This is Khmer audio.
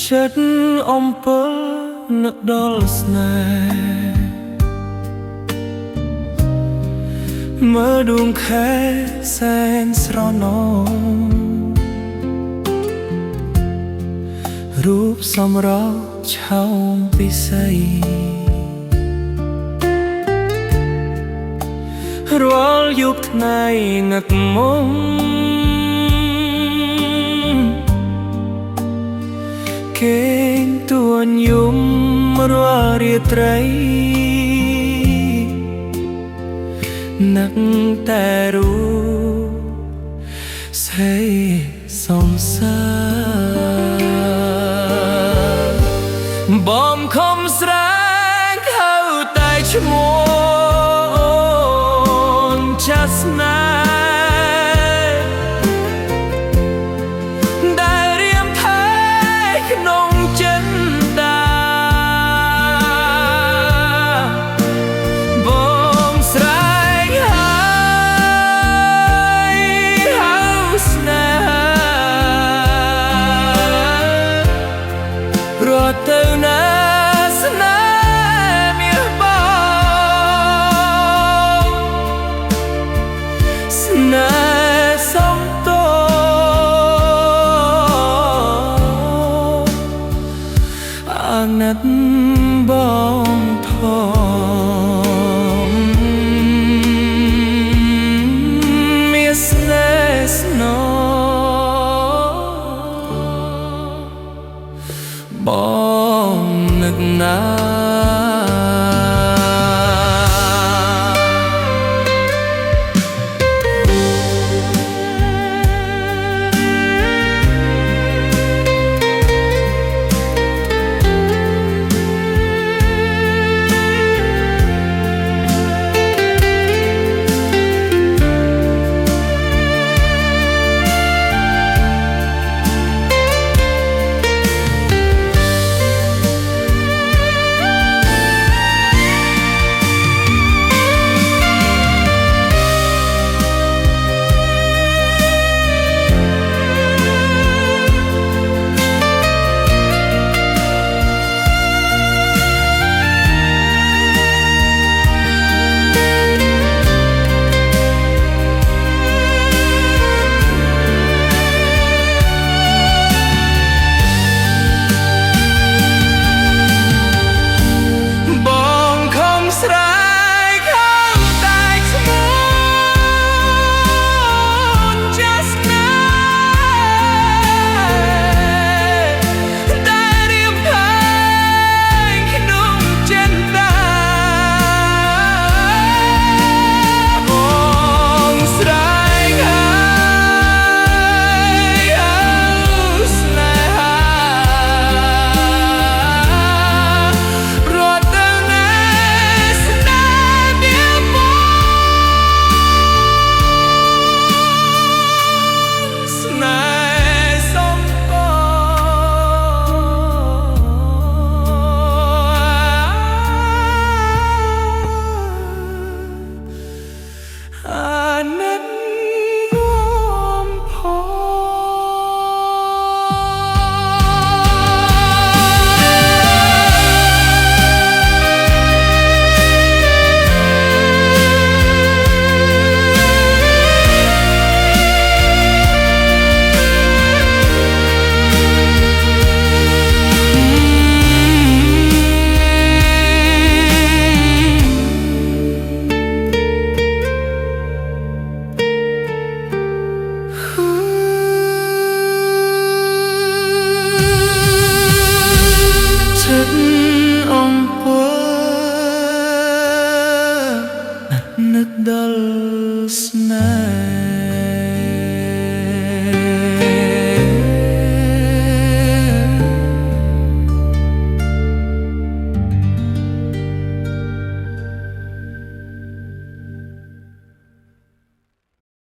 ចិត្តអំពើនឹកដល់ស្នេហ៍មើលដួងខែសែនស្រណោរូបសម្រស់ឆោមពិសីរាល់យប់ថ្ងៃងឹកមុំគេងទួញយំរាល់រាត្រីនឹកតែរូបស្រីសំសាបំខំស្រែងហៅតែឈ្មោះចាស់ស្នេហ៍ដែលរៀមថែក្នុងចិន្តាបងស្រែងហើយហៅស្នេហ៍រត់ទៅណាស្នេហ៍មាសបងស្នេហ៍សំតោអាណិតបងថងមាសស្នេហ៍ស្នងបងនឹកណាអំពើនឹកដល់ស្នេហ៍